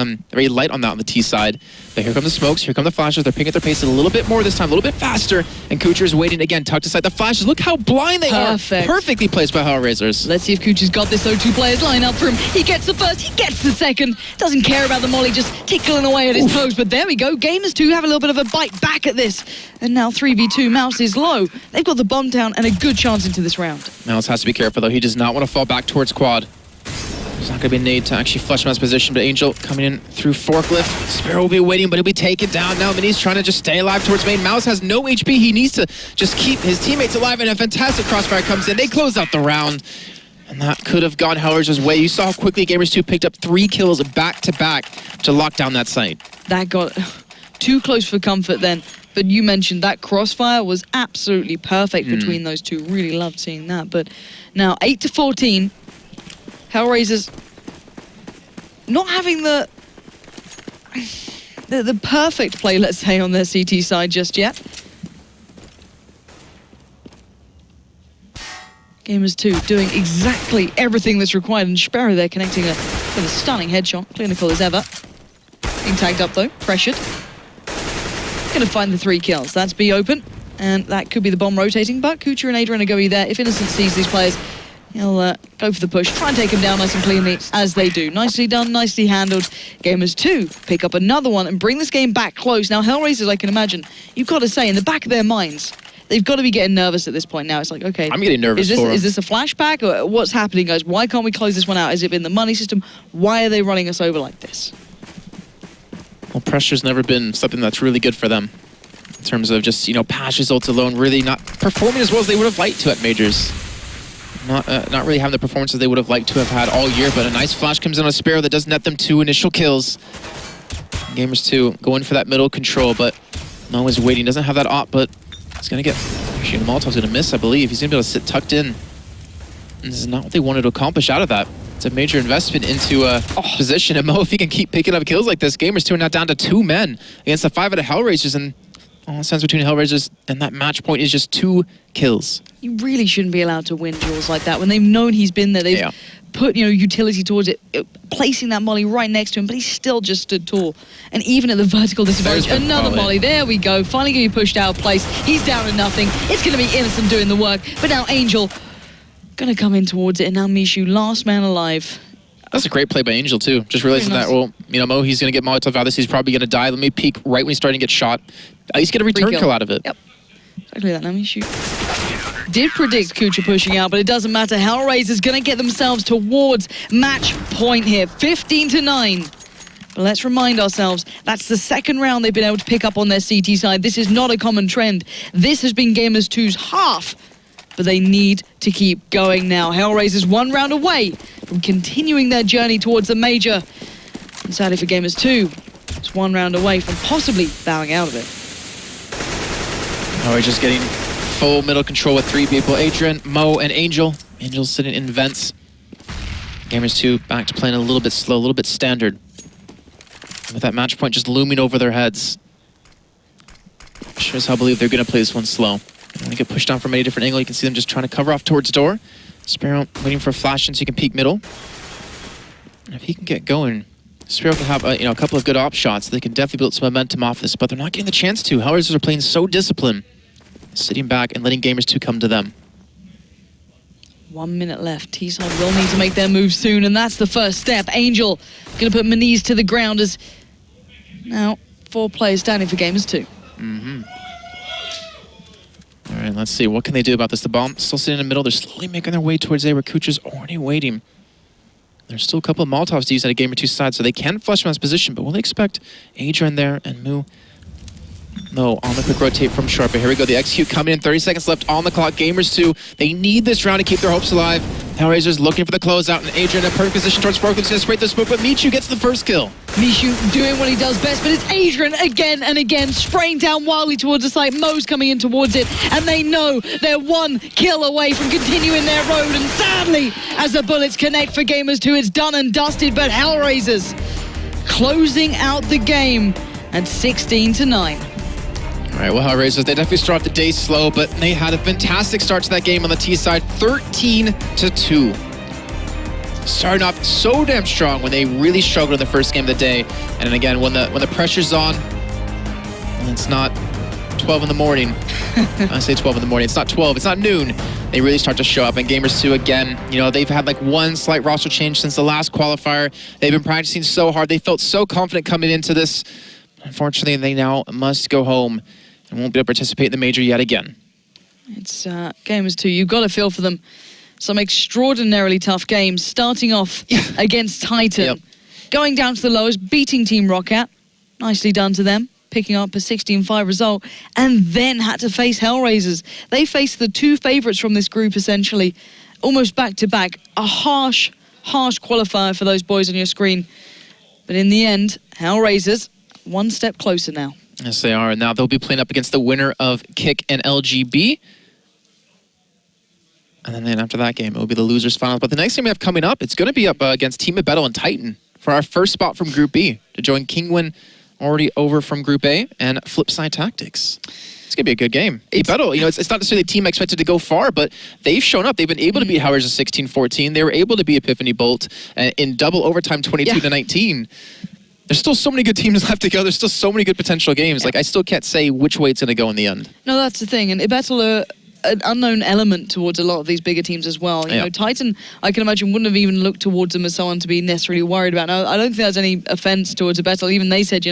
light on that on the T side. But here come the smokes, here come the flashes. They're picking up their pace a little bit more this time, a little bit faster. And Kucher's waiting again, tucked aside the flashes. Look how blind they are. Perfectly placed by HellRaisers. Let's see if Kucher's got this, though. 2 players line up for him. He gets the first, he gets the second. Doesn't care about the molly, just tickling away at his toes. But there we go. Gamers2 have a little bit of a bite back at this. And now 3v2. Mouse is low. They've got the bomb down and a good chance into this round. Mouse has to be careful, though. He does not want to fall back towards quad. There's not going to be a nade to actually flush Mouse's position, but Angel coming in through Forklift. Sparrow will be waiting, but he'll be taken down now. Manise trying to just stay alive towards main. Mouse has no HP. He needs to just keep his teammates alive, and a fantastic crossfire comes in. They close out the round, and that could have gone HellRaisers' way. You saw how quickly Gamers2 picked up 3 kills back-to-back to lock down that site. That got too close for comfort then. But you mentioned that crossfire was absolutely perfect between those two. Really loved seeing that. But now 8-14. HellRaisers not having the perfect play, let's say, on their CT side just yet. Gamers2 doing exactly everything that's required, and Sparrow there connecting with a stunning headshot, clinical as ever. Being tagged up though, pressured. Gonna find the 3 kills. That's B open, and that could be the bomb rotating, but Kucher and Adrian are going there. If Innocent sees these players, he'll go for the push, try and take him down nice and cleanly, as they do. Nicely done, nicely handled. Gamers2 pick up another one and bring this game back close. Now, HellRaisers, I can imagine, you've got to say, in the back of their minds, they've got to be getting nervous at this point now. It's like, okay, I'm getting nervous is this a flashback, or what's happening, guys? Why can't we close this one out? Is it in the money system? Why are they running us over like this? Well, pressure's never been something that's really good for them. In terms of just, patch results alone, really not performing as well as they would have liked to at Majors. Not really having the performances they would have liked to have had all year, but a nice flash comes in on a Sparrow that does net them 2 initial kills. Gamers2 going for that middle control, but Mo is waiting. Doesn't have that op, but he's going to get... Actually, Molotov's going to miss, I believe. He's going to be able to sit tucked in. And this is not what they wanted to accomplish out of that. It's a major investment into a position. And Mo, if he can keep picking up kills like this, Gamers2 are now down to 2 men against the 5 out of HellRaisers, and all the sense between HellRaisers and that match point is just 2 kills. You really shouldn't be allowed to win duels like that when they've known he's been there. They've put utility towards it, placing that molly right next to him, but he still just stood tall. And even at the vertical disadvantage, another molly. There we go. Finally going to be pushed out of place. He's down to nothing. It's going to be Innocent doing the work, but now Angel going to come in towards it, and now Mishu, last man alive. That's a great play by Angel, too. Just realizing that, well, Mo, he's going to get Molotov out of this. He's probably going to die. Let me peek right when he's starting to get shot. At least get a return kill out of it. Yep. Exactly that. Now Mishu did predict Kucher pushing out, but it doesn't matter. HellRaisers going to get themselves towards match point here. 15-9. But let's remind ourselves, that's the second round they've been able to pick up on their CT side. This is not a common trend. This has been Gamers2's half. But they need to keep going now. HellRaisers 1 round away from continuing their journey towards the major. And sadly for Gamers2, it's 1 round away from possibly bowing out of it. Oh, we're just getting full middle control with 3 people. Adrian, Mo, and Angel. Angel's sitting in vents. Gamers2 back to playing a little bit slow, a little bit standard. With that match point just looming over their heads. Sure as hell believe they're going to play this one slow. When they get pushed down from any different angle, you can see them just trying to cover off towards door. Sparrow waiting for a flash in so he can peek middle. And if he can get going, Spiro can have a couple of good op shots. They can definitely build some momentum off this, but they're not getting the chance to. HellRaisers are playing so disciplined, sitting back and letting Gamers2 come to them. 1 minute left. T-side will need to make their move soon, and that's the first step. Angel going to put Maniz to the ground as now 4 players standing for Gamers2. All right, let's see. What can they do about this? The bomb still sitting in the middle. They're slowly making their way towards A, where Kucha's already waiting. There's still a couple of Molotovs to use on a Gamer2 side, so they can flush from this position, but will they expect Adrian there and Mu? No, on the quick rotate from Sharp. But here we go. The execute coming in. 30 seconds left on the clock. Gamers2, they need this round to keep their hopes alive. HellRaisers looking for the closeout, and Adrian in a perfect position towards Sparkle. He's going to spray the smoke, but Michu gets the first kill. Michu doing what he does best, but it's Adrian again and again, spraying down wildly towards the site. Mo's coming in towards it, and they know they're 1 kill away from continuing their road. And sadly, as the bullets connect for Gamers2, it's done and dusted, but HellRaisers closing out the game at 16-9. All right, well, HellRaisers, they definitely start off the day slow, but they had a fantastic start to that game on the T side, 13-2. Starting off so damn strong when they really struggled in the first game of the day. And then again, when the pressure's on, and it's not 12 in the morning. I say 12 in the morning. It's not 12. It's not noon. They really start to show up. And Gamers2, again, they've had like 1 slight roster change since the last qualifier. They've been practicing so hard. They felt so confident coming into this. Unfortunately, they now must go home and won't be able to participate in the major yet again. It's Gamers2. You've got to feel for them. Some extraordinarily tough games, starting off against Titan, going down to the lowest, beating Team Roccat. Nicely done to them, picking up a 16-5 result, and then had to face HellRaisers. They faced the 2 favorites from this group, essentially, almost back-to-back. A harsh qualifier for those boys on your screen. But in the end, HellRaisers 1 step closer now. Yes, they are. And now they'll be playing up against the winner of Kick and LGB. And then after that game, it will be the losers finals. But the next game we have coming up, it's going to be up against Team Battle and Titan for our first spot from Group B to join Kingwin, already over from Group A, and Flipside Tactics. It's going to be a good game. Battle, it's not necessarily a team expected to go far, but they've shown up. They've been able to beat HellRaisers 16-14. They were able to beat Epiphany Bolt in double overtime 22-19. There's still so many good teams left to go. There's still so many good potential games. Like, I still can't say which way it's going to go in the end. No, that's the thing. And Battle are an unknown element towards a lot of these bigger teams as well. You know, Titan, I can imagine, wouldn't have even looked towards them as someone to be necessarily worried about. Now, I don't think there's any offense towards Battle. Even they said,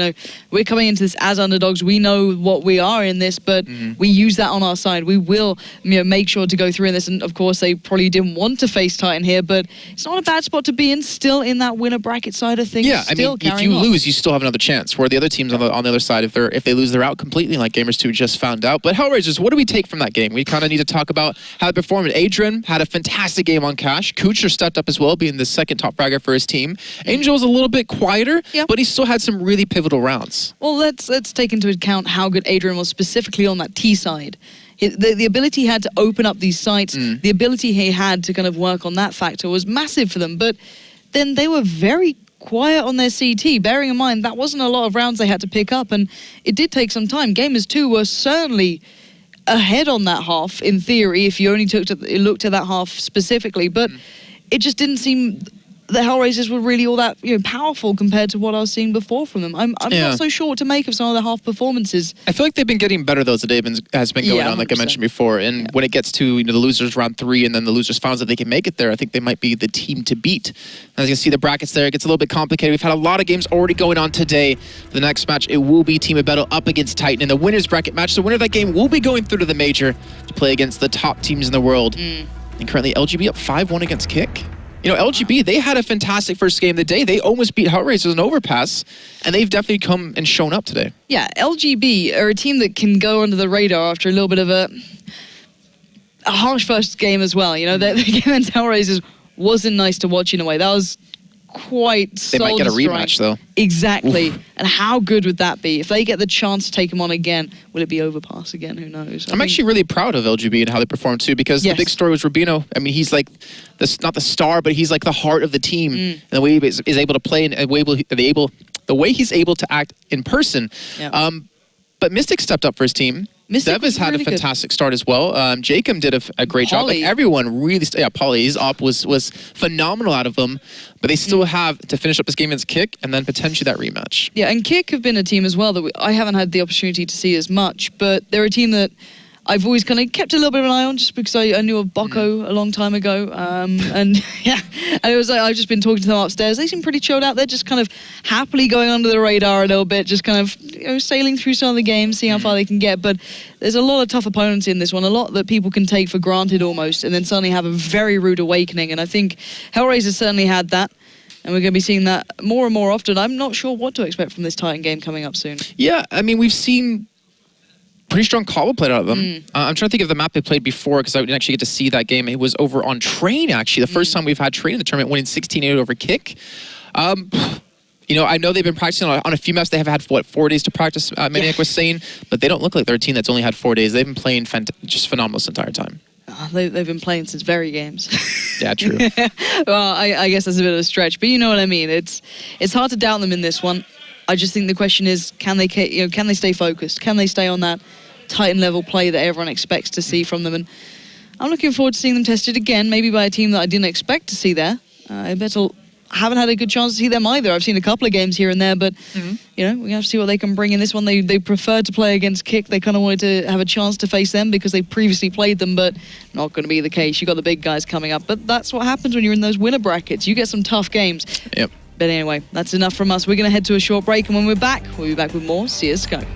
we're coming into this as underdogs. We know what we are in this, but we use that on our side. We will, make sure to go through in this. And of course, they probably didn't want to face Titan here, but it's not a bad spot to be in. Still in that winner bracket side of things. Yeah, if you lose, you still have another chance. Where the other teams on the other side, if they lose, they're out completely, like Gamers2 just found out. But HellRaisers, what do we take from that game? We kind of need to talk about how they performed. Adrian had a fantastic game on Cash. Kucher stepped up as well, being the second top fragger for his team. Angel was a little bit quieter, but he still had some really pivotal rounds. Well, let's take into account how good Adrian was specifically on that T side. The ability he had to open up these sites, the ability he had to kind of work on that factor was massive for them. But then they were very quiet on their CT, bearing in mind that wasn't a lot of rounds they had to pick up, and it did take some time. Gamers2 were certainly ahead on that half, in theory, if you only looked at that half specifically, but it just didn't seem the HellRaisers were really all that powerful compared to what I was seeing before from them. I'm not so sure what to make of some of the half performances. I feel like they've been getting better though as the day has been going on, like I mentioned before. And when it gets to the losers round 3 and then the losers finals, if they can make it there, I think they might be the team to beat. As you can see, the brackets there, it gets a little bit complicated. We've had a lot of games already going on today. The next match, it will be Team Battle up against Titan in the winners bracket match. The winner of that game will be going through to the major to play against the top teams in the world. And currently LGB up 5-1 against Kick. LGB, they had a fantastic first game of the day. They almost beat HellRaisers in overpass, and they've definitely come and shown up today. Yeah, LGB are a team that can go under the radar after a little bit of a harsh first game as well. The game against HellRaisers wasn't nice to watch in a way. That was quite They might get a rematch, though. Exactly. Oof. And how good would that be? If they get the chance to take them on again, will it be overpass again? Who knows? I'm actually really proud of LGB and how they performed, too, because the big story was Rubino. I mean, he's like, not the star, but he's like the heart of the team. And the way he is able to play and the way he's able to act in person. But but Mystic stepped up for his team. Dev has had a fantastic start as well. Jacob did a great job. Like everyone really, Polly, his op was phenomenal out of them, but they still have to finish up this game against Kick and then potentially that rematch. Yeah, and Kick have been a team as well that I haven't had the opportunity to see as much, but they're a team that I've always kind of kept a little bit of an eye on just because I knew of Bocco a long time ago. And yeah, and it was like, I've just been talking to them upstairs. They seem pretty chilled out. They're just kind of happily going under the radar a little bit, just kind of sailing through some of the games, seeing how far they can get. But there's a lot of tough opponents in this one, a lot that people can take for granted almost, and then suddenly have a very rude awakening. And I think HellRaisers certainly had that. And we're going to be seeing that more and more often. I'm not sure what to expect from this Titan game coming up soon. Yeah, I mean, we've seen pretty strong combo played out of them. I'm trying to think of the map they played before because I didn't actually get to see that game. It was over on Train, actually. The first time we've had Train in the tournament, winning 16-8 over Kick. You know, I know they've been practicing on a few maps. They have had, what, 4 days to practice, Maniac was saying, but they don't look like they're a team that's only had 4 days. They've been playing just phenomenal this entire time. They've been playing since very games. Yeah, true. Well, I guess that's a bit of a stretch, but you know what I mean. It's hard to doubt them in this one. I just think the question is, can they stay focused? Can they stay on that Titan level play that everyone expects to see from them? And I'm looking forward to seeing them tested again, maybe by a team that I didn't expect to see there. I haven't had a good chance to see them either. I've seen a couple of games here and there, but you know, we have to see what they can bring in this one. They preferred to play against Kick. They kind of wanted to have a chance to face them because they previously played them, but not going to be the case. You got the big guys coming up, but that's what happens when you're in those winner brackets. You get some tough games. Yep. But anyway, that's enough from us. We're going to head to a short break, and when we're back, we'll be back with more CSGO.